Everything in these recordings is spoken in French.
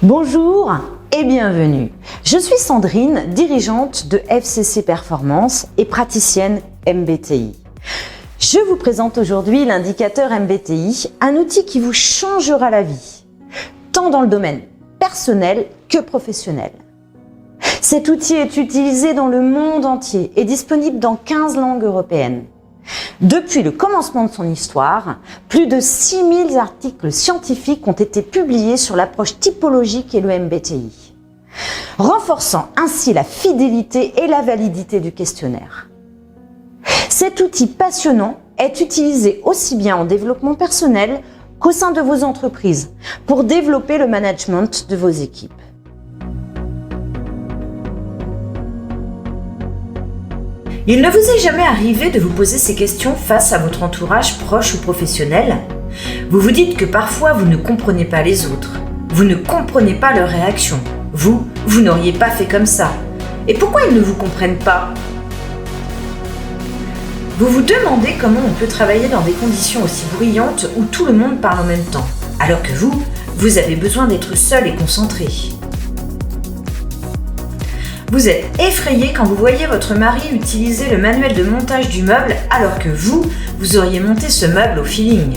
Bonjour et bienvenue. Je suis Sandrine, dirigeante de FCC Performance et praticienne MBTI. Je vous présente aujourd'hui l'indicateur MBTI, un outil qui vous changera la vie, tant dans le domaine personnel que professionnel. Cet outil est utilisé dans le monde entier et disponible dans 15 langues européennes. Depuis le commencement de son histoire, plus de 6000 articles scientifiques ont été publiés sur l'approche typologique et le MBTI, renforçant ainsi la fidélité et la validité du questionnaire. Cet outil passionnant est utilisé aussi bien en développement personnel qu'au sein de vos entreprises pour développer le management de vos équipes. Il ne vous est jamais arrivé de vous poser ces questions face à votre entourage proche ou professionnel ? Vous vous dites que parfois vous ne comprenez pas les autres, vous ne comprenez pas leurs réactions, vous n'auriez pas fait comme ça. Et pourquoi ils ne vous comprennent pas ? Vous vous demandez comment on peut travailler dans des conditions aussi bruyantes où tout le monde parle en même temps, alors que vous avez besoin d'être seul et concentré. Vous êtes effrayé quand vous voyez votre mari utiliser le manuel de montage du meuble alors que vous auriez monté ce meuble au feeling.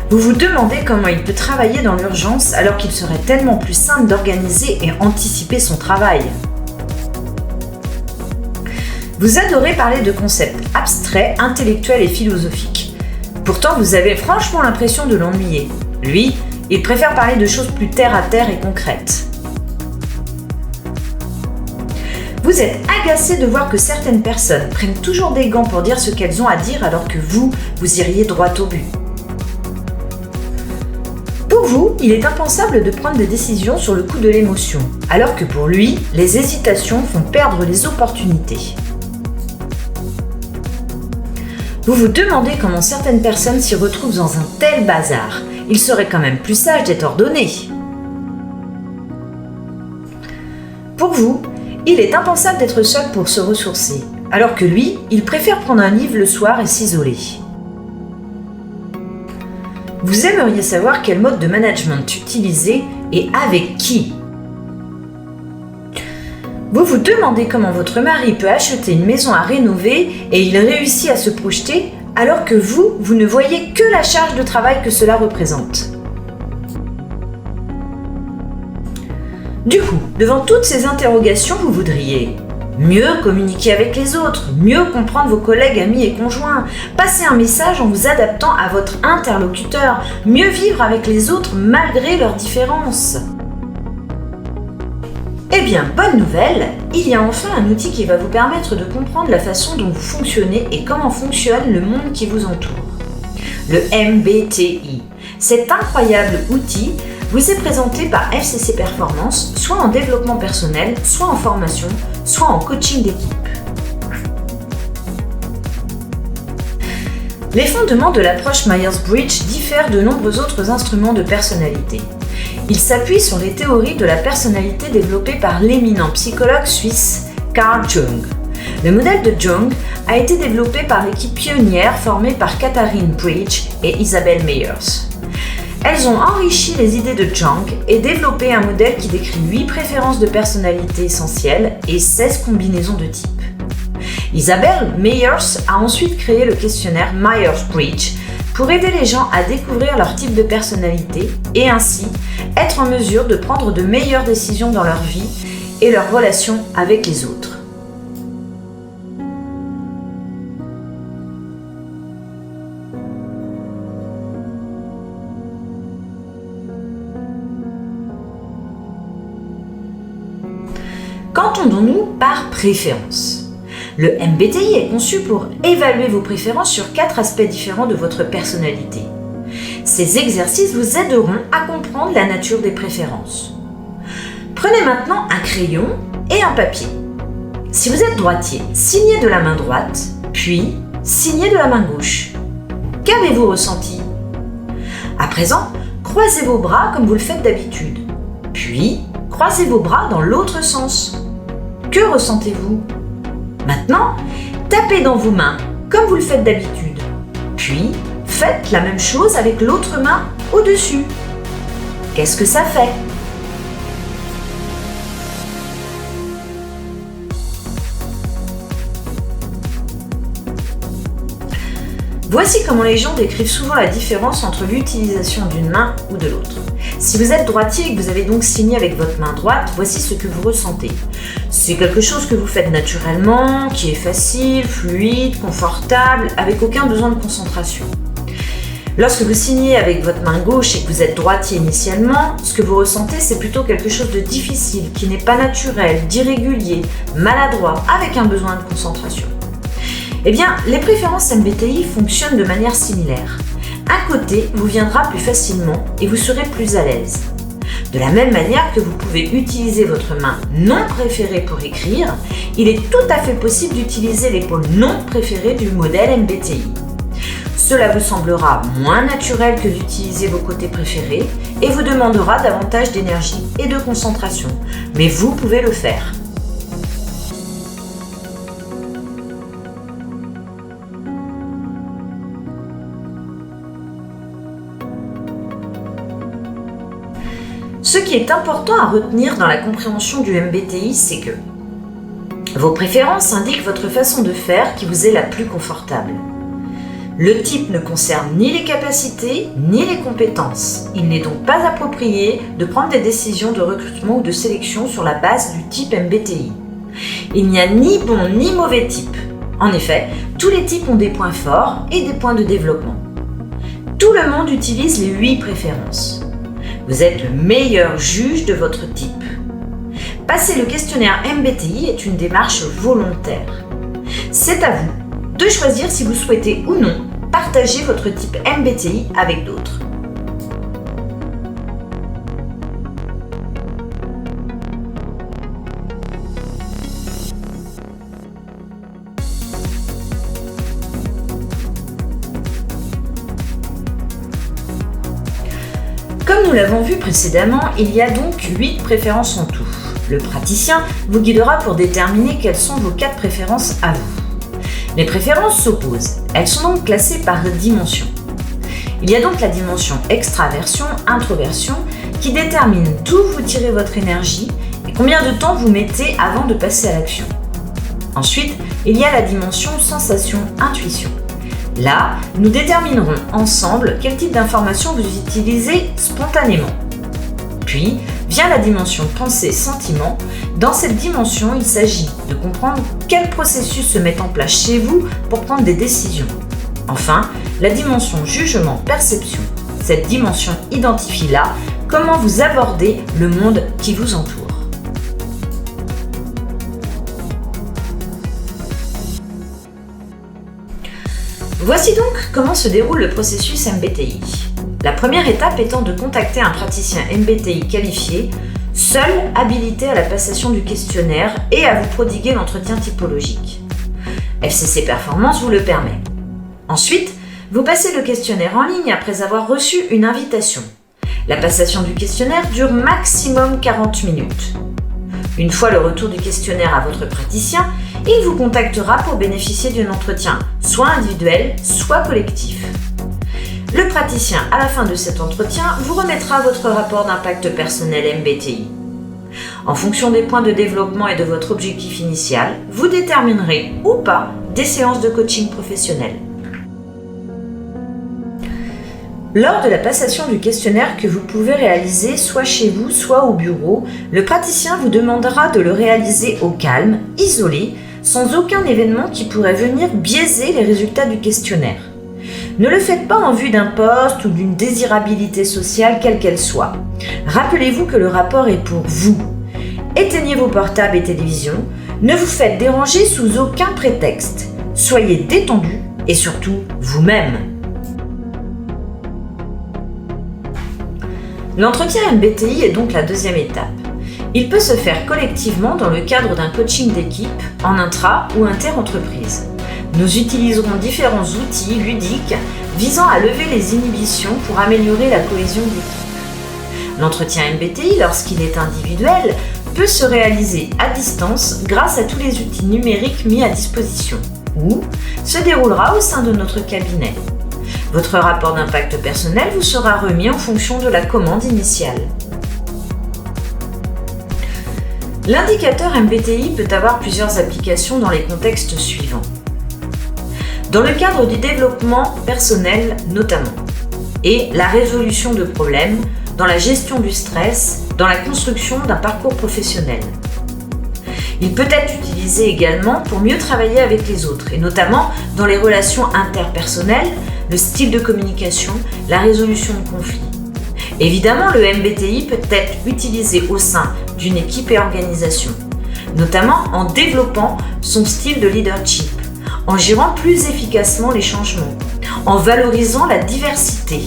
Vous vous demandez comment il peut travailler dans l'urgence alors qu'il serait tellement plus simple d'organiser et anticiper son travail. Vous adorez parler de concepts abstraits, intellectuels et philosophiques. Pourtant, vous avez franchement l'impression de l'ennuyer. Lui, il préfère parler de choses plus terre à terre et concrètes. Vous êtes agacé de voir que certaines personnes prennent toujours des gants pour dire ce qu'elles ont à dire alors que vous iriez droit au but. Pour vous, il est impensable de prendre des décisions sur le coup de l'émotion, alors que pour lui, les hésitations font perdre les opportunités. Vous vous demandez comment certaines personnes s'y retrouvent dans un tel bazar. Il serait quand même plus sage d'être ordonné. Pour vous, il est impensable d'être seul pour se ressourcer, alors que lui, il préfère prendre un livre le soir et s'isoler. Vous aimeriez savoir quel mode de management utiliser et avec qui. Vous vous demandez comment votre mari peut acheter une maison à rénover et il réussit à se projeter, alors que vous ne voyez que la charge de travail que cela représente. Du coup, devant toutes ces interrogations, vous voudriez mieux communiquer avec les autres, mieux comprendre vos collègues, amis et conjoints, passer un message en vous adaptant à votre interlocuteur, mieux vivre avec les autres malgré leurs différences. Eh bien, bonne nouvelle, il y a enfin un outil qui va vous permettre de comprendre la façon dont vous fonctionnez et comment fonctionne le monde qui vous entoure. Le MBTI. Cet incroyable outil vous est présenté par FCC Performance, soit en développement personnel, soit en formation, soit en coaching d'équipe. Les fondements de l'approche Myers-Briggs diffèrent de nombreux autres instruments de personnalité. Ils s'appuient sur les théories de la personnalité développées par l'éminent psychologue suisse Carl Jung. Le modèle de Jung a été développé par l'équipe pionnière formée par Katharine Bridge et Isabelle Meyers. Elles ont enrichi les idées de Jung et développé un modèle qui décrit 8 préférences de personnalité essentielles et 16 combinaisons de types. Isabelle Meyers a ensuite créé le questionnaire Myers-Briggs pour aider les gens à découvrir leur type de personnalité et ainsi être en mesure de prendre de meilleures décisions dans leur vie et leurs relations avec les autres. Qu'entendons-nous par préférence ? Le MBTI est conçu pour évaluer vos préférences sur 4 aspects différents de votre personnalité. Ces exercices vous aideront à comprendre la nature des préférences. Prenez maintenant un crayon et un papier. Si vous êtes droitier, signez de la main droite, puis signez de la main gauche. Qu'avez-vous ressenti ? À présent, croisez vos bras comme vous le faites d'habitude, puis croisez vos bras dans l'autre sens. Que ressentez-vous ? Maintenant, tapez dans vos mains comme vous le faites d'habitude. Puis, faites la même chose avec l'autre main au-dessus. Qu'est-ce que ça fait ? Voici comment les gens décrivent souvent la différence entre l'utilisation d'une main ou de l'autre. Si vous êtes droitier et que vous avez donc signé avec votre main droite, voici ce que vous ressentez. C'est quelque chose que vous faites naturellement, qui est facile, fluide, confortable, avec aucun besoin de concentration. Lorsque vous signez avec votre main gauche et que vous êtes droitier initialement, ce que vous ressentez, c'est plutôt quelque chose de difficile, qui n'est pas naturel, d'irrégulier, maladroit, avec un besoin de concentration. Eh bien, les préférences MBTI fonctionnent de manière similaire. Un côté vous viendra plus facilement et vous serez plus à l'aise. De la même manière que vous pouvez utiliser votre main non préférée pour écrire, il est tout à fait possible d'utiliser les pôles non préférés du modèle MBTI. Cela vous semblera moins naturel que d'utiliser vos côtés préférés et vous demandera davantage d'énergie et de concentration. Mais vous pouvez le faire. Ce qui est important à retenir dans la compréhension du MBTI, c'est que vos préférences indiquent votre façon de faire qui vous est la plus confortable. Le type ne concerne ni les capacités ni les compétences. Il n'est donc pas approprié de prendre des décisions de recrutement ou de sélection sur la base du type MBTI. Il n'y a ni bon ni mauvais type. En effet, tous les types ont des points forts et des points de développement. Tout le monde utilise les 8 préférences. Vous êtes le meilleur juge de votre type. Passer le questionnaire MBTI est une démarche volontaire. C'est à vous de choisir si vous souhaitez ou non partager votre type MBTI avec d'autres. Comme nous l'avons vu précédemment, il y a donc 8 préférences en tout. Le praticien vous guidera pour déterminer quelles sont vos 4 préférences à vous. Les préférences s'opposent, elles sont donc classées par dimension. Il y a donc la dimension extraversion-introversion qui détermine d'où vous tirez votre énergie et combien de temps vous mettez avant de passer à l'action. Ensuite, il y a la dimension sensation-intuition. Là, nous déterminerons ensemble quel type d'information vous utilisez spontanément. Puis, vient la dimension pensée-sentiment. Dans cette dimension, il s'agit de comprendre quel processus se met en place chez vous pour prendre des décisions. Enfin, la dimension jugement-perception. Cette dimension identifie là comment vous abordez le monde qui vous entoure. Voici donc comment se déroule le processus MBTI. La première étape étant de contacter un praticien MBTI qualifié, seul habilité à la passation du questionnaire et à vous prodiguer l'entretien typologique. FCC Performance vous le permet. Ensuite, vous passez le questionnaire en ligne après avoir reçu une invitation. La passation du questionnaire dure maximum 40 minutes. Une fois le retour du questionnaire à votre praticien, il vous contactera pour bénéficier d'un entretien, soit individuel, soit collectif. Le praticien, à la fin de cet entretien, vous remettra votre rapport d'impact personnel MBTI. En fonction des points de développement et de votre objectif initial, vous déterminerez ou pas des séances de coaching professionnel. Lors de la passation du questionnaire que vous pouvez réaliser soit chez vous, soit au bureau, le praticien vous demandera de le réaliser au calme, isolé, sans aucun événement qui pourrait venir biaiser les résultats du questionnaire. Ne le faites pas en vue d'un poste ou d'une désirabilité sociale quelle qu'elle soit. Rappelez-vous que le rapport est pour vous. Éteignez vos portables et télévisions, ne vous faites déranger sous aucun prétexte. Soyez détendu et surtout vous-même. L'entretien MBTI est donc la deuxième étape. Il peut se faire collectivement dans le cadre d'un coaching d'équipe, en intra- ou inter-entreprise. Nous utiliserons différents outils ludiques visant à lever les inhibitions pour améliorer la cohésion d'équipe. L'entretien MBTI, lorsqu'il est individuel, peut se réaliser à distance grâce à tous les outils numériques mis à disposition ou se déroulera au sein de notre cabinet. Votre rapport d'impact personnel vous sera remis en fonction de la commande initiale. L'indicateur MBTI peut avoir plusieurs applications dans les contextes suivants. Dans le cadre du développement personnel notamment, et la résolution de problèmes, dans la gestion du stress, dans la construction d'un parcours professionnel. Il peut être utilisé également pour mieux travailler avec les autres, et notamment dans les relations interpersonnelles, le style de communication, la résolution de conflits. Évidemment, le MBTI peut être utilisé au sein d'une équipe et organisation, notamment en développant son style de leadership, en gérant plus efficacement les changements, en valorisant la diversité,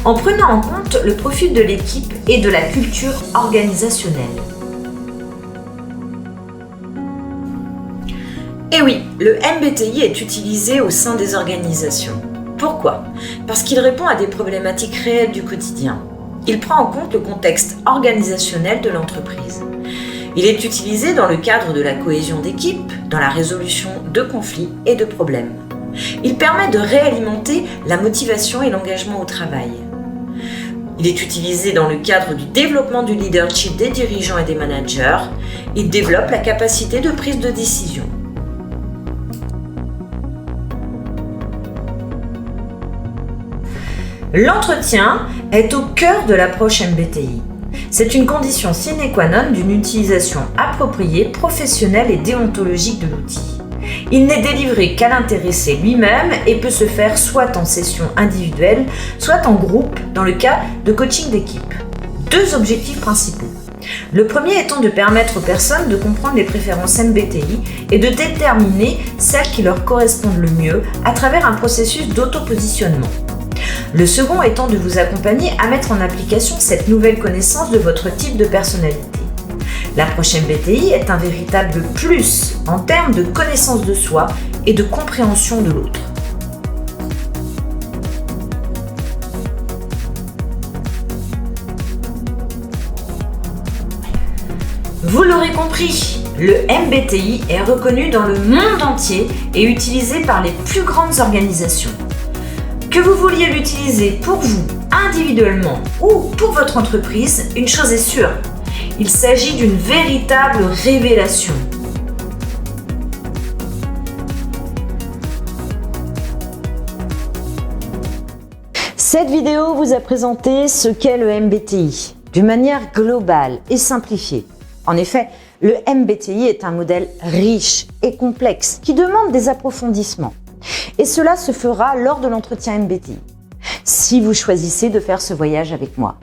en prenant en compte le profil de l'équipe et de la culture organisationnelle. Et oui, le MBTI est utilisé au sein des organisations. Pourquoi ? Parce qu'il répond à des problématiques réelles du quotidien. Il prend en compte le contexte organisationnel de l'entreprise. Il est utilisé dans le cadre de la cohésion d'équipe, dans la résolution de conflits et de problèmes. Il permet de réalimenter la motivation et l'engagement au travail. Il est utilisé dans le cadre du développement du leadership des dirigeants et des managers. Il développe la capacité de prise de décision. L'entretien est au cœur de l'approche MBTI. C'est une condition sine qua non d'une utilisation appropriée, professionnelle et déontologique de l'outil. Il n'est délivré qu'à l'intéressé lui-même et peut se faire soit en session individuelle, soit en groupe dans le cas de coaching d'équipe. Deux objectifs principaux. Le premier étant de permettre aux personnes de comprendre les préférences MBTI et de déterminer celles qui leur correspondent le mieux à travers un processus d'auto-positionnement. Le second étant de vous accompagner à mettre en application cette nouvelle connaissance de votre type de personnalité. L'approche MBTI est un véritable plus en termes de connaissance de soi et de compréhension de l'autre. Vous l'aurez compris, le MBTI est reconnu dans le monde entier et utilisé par les plus grandes organisations. Que vous vouliez l'utiliser pour vous, individuellement ou pour votre entreprise, une chose est sûre, il s'agit d'une véritable révélation. Cette vidéo vous a présenté ce qu'est le MBTI, d'une manière globale et simplifiée. En effet, le MBTI est un modèle riche et complexe qui demande des approfondissements. Et cela se fera lors de l'entretien MBTI, si vous choisissez de faire ce voyage avec moi.